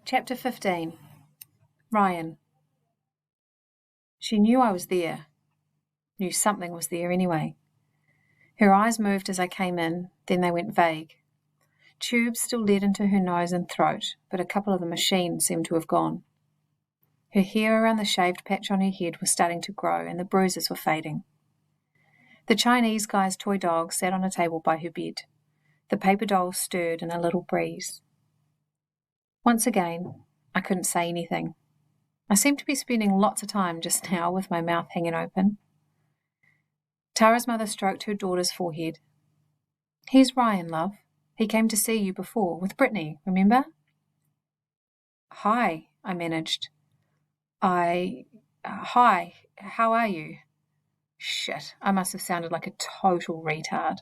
Chapter 15. Ryan. She knew I was there. Knew something was there anyway. Her eyes moved as I came in, then they went vague. Tubes still led into her nose and throat, but a couple of the machines seemed to have gone. Her hair around the shaved patch on her head was starting to grow, and the bruises were fading. The Chinese guy's toy dog sat on a table by her bed. The paper doll stirred in a little breeze. Once again, I couldn't say anything. I seemed to be spending lots of time just now with my mouth hanging open. Tara's mother stroked her daughter's forehead. "Here's Ryan, love. He came to see you before, with Brittany, remember?" "Hi," I managed. Hi, how are you?" Shit, I must have sounded like a total retard.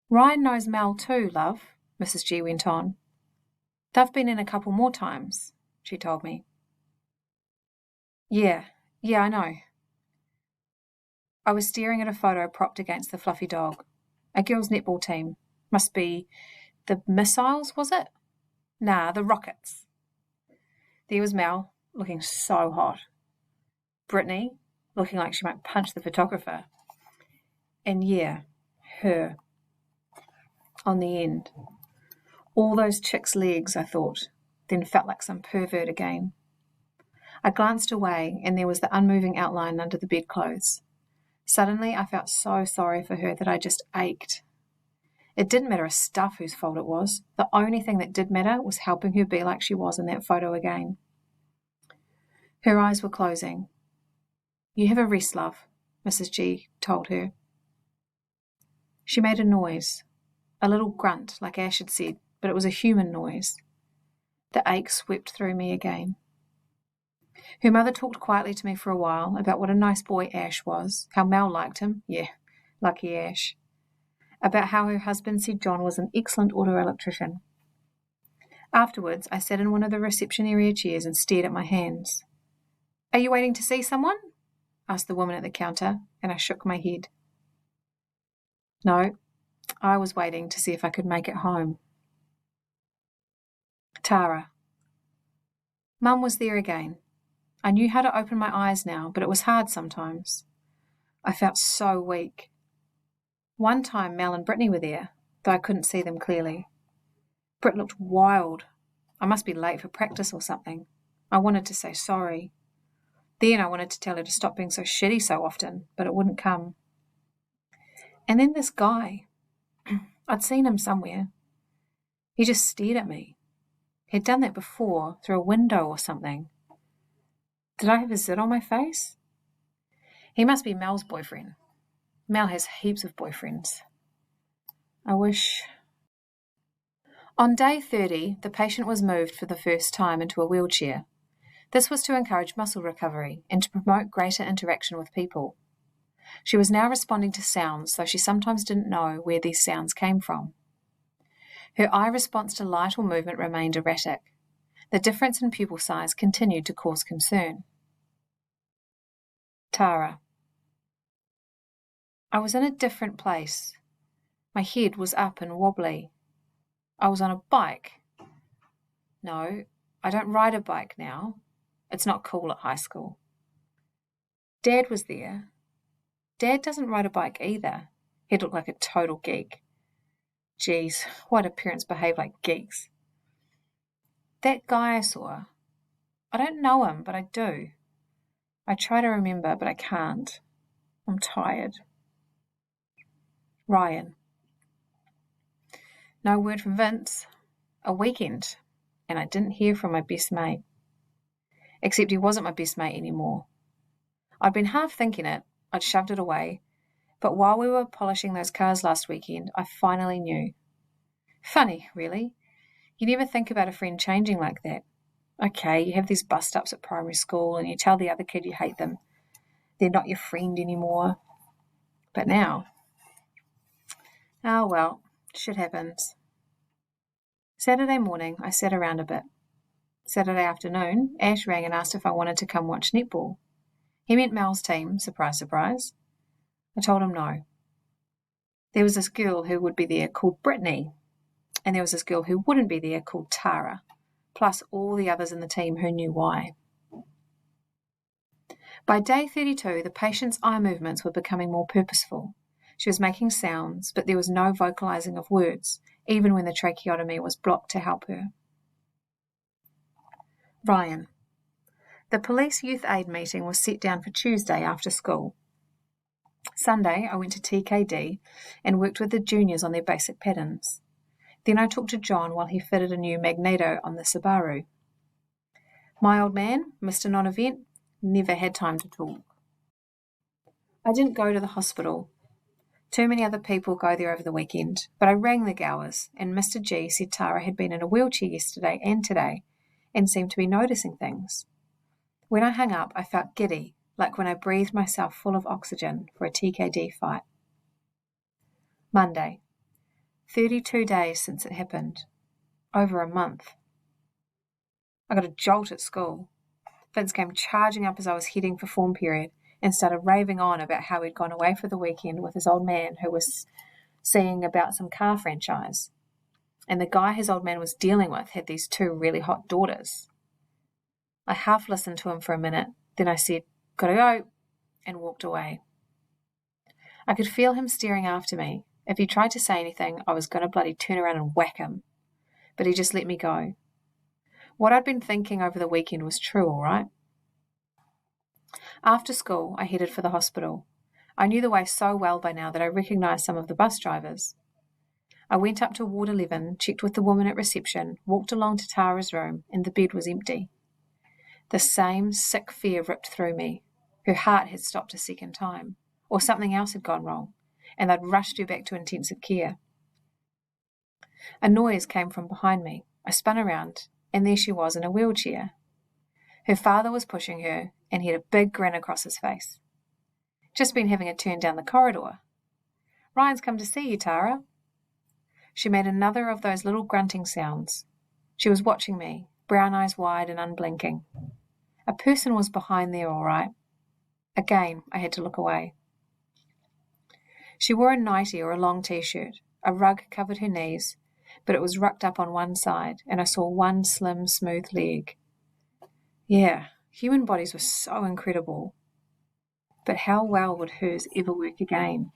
"Ryan knows Mel too, love," Mrs. G went on. "They've been in a couple more times," she told me. Yeah, I know." I was staring at a photo propped against the fluffy dog. A girls' netball team. Must be the Missiles, was it? Nah, the Rockets. There was Mel, looking so hot. Brittany, looking like she might punch the photographer. And yeah, her. On the end. All those chicks' legs, I thought, then felt like some pervert again. I glanced away, and there was the unmoving outline under the bedclothes. Suddenly, I felt so sorry for her that I just ached. It didn't matter a stuff whose fault it was. The only thing that did matter was helping her be like she was in that photo again. Her eyes were closing. "You have a rest, love," Mrs. G told her. She made a noise, a little grunt like Ash had said, but it was a human noise. The ache swept through me again. Her mother talked quietly to me for a while about what a nice boy Ash was, how Mel liked him, yeah, lucky Ash, about how her husband said John was an excellent auto electrician. Afterwards, I sat in one of the reception area chairs and stared at my hands. "Are you waiting to see someone?" asked the woman at the counter, and I shook my head. No, I was waiting to see if I could make it home. Tara. Mum was there again. I knew how to open my eyes now, but it was hard sometimes. I felt so weak. One time Mel and Brittany were there, though I couldn't see them clearly. Britt looked wild. I must be late for practice or something. I wanted to say sorry. Then I wanted to tell her to stop being so shitty so often, but it wouldn't come. And then this guy. I'd seen him somewhere. He just stared at me. He'd done that before, through a window or something. Did I have a zit on my face? He must be Mel's boyfriend. Mel has heaps of boyfriends. I wish... On day 30, the patient was moved for the first time into a wheelchair. This was to encourage muscle recovery and to promote greater interaction with people. She was now responding to sounds, though she sometimes didn't know where these sounds came from. Her eye response to light or movement remained erratic. The difference in pupil size continued to cause concern. Tara. I was in a different place. My head was up and wobbly. I was on a bike. No, I don't ride a bike now. It's not cool at high school. Dad was there. Dad doesn't ride a bike either. He'd look like a total geek. Geez, why do parents behave like geeks? That guy I saw, I don't know him, but I do. I try to remember, but I can't. I'm tired. Ryan. No word from Vince. A weekend, and I didn't hear from my best mate. Except he wasn't my best mate anymore. I'd been half thinking it. I'd shoved it away. But while we were polishing those cars last weekend, I finally knew. Funny, really. You never think about a friend changing like that. Okay, you have these bust-ups at primary school and you tell the other kid you hate them. They're not your friend anymore. But now... Oh well, shit happens. Saturday morning, I sat around a bit. Saturday afternoon, Ash rang and asked if I wanted to come watch netball. He meant Mel's team, surprise, surprise. I told him no. There was this girl who would be there called Brittany, and there was this girl who wouldn't be there called Tara. plus all the others in the team who knew why. By day 32, the patient's eye movements were becoming more purposeful. She was making sounds, but there was no vocalizing of words, even when the tracheotomy was blocked to help her. Ryan. The police youth aid meeting was set down for Tuesday after school. Sunday, I went to TKD and worked with the juniors on their basic patterns. Then I talked to John while he fitted a new magneto on the Subaru. My old man, Mr. Non-Event, never had time to talk. I didn't go to the hospital. Too many other people go there over the weekend, but I rang the Gowers, and Mr. G said Tara had been in a wheelchair yesterday and today and seemed to be noticing things. When I hung up, I felt giddy, like when I breathed myself full of oxygen for a TKD fight. Monday. 32 days since it happened. Over a month. I got a jolt at school. Vince came charging up as I was heading for form period and started raving on about how he'd gone away for the weekend with his old man who was seeing about some car franchise. And the guy his old man was dealing with had these 2 really hot daughters. I half listened to him for a minute, then I said, "Gotta go," and walked away. I could feel him staring after me. If he tried to say anything, I was going to bloody turn around and whack him. But he just let me go. What I'd been thinking over the weekend was true, all right. After school, I headed for the hospital. I knew the way so well by now that I recognised some of the bus drivers. I went up to Ward 11, checked with the woman at reception, walked along to Tara's room, and the bed was empty. The same sick fear ripped through me. Her heart had stopped a second time, or something else had gone wrong, and they'd rushed her back to intensive care. A noise came from behind me. I spun around, and there she was in a wheelchair. Her father was pushing her, and he had a big grin across his face. "Just been having a turn down the corridor." "Ryan's come to see you, Tara." She made another of those little grunting sounds. She was watching me, brown eyes wide and unblinking. A person was behind there, all right. Again, I had to look away. She wore a nightie or a long t-shirt. A rug covered her knees, but it was rucked up on one side, and I saw one slim, smooth leg. Yeah, human bodies were so incredible. But how well would hers ever work again?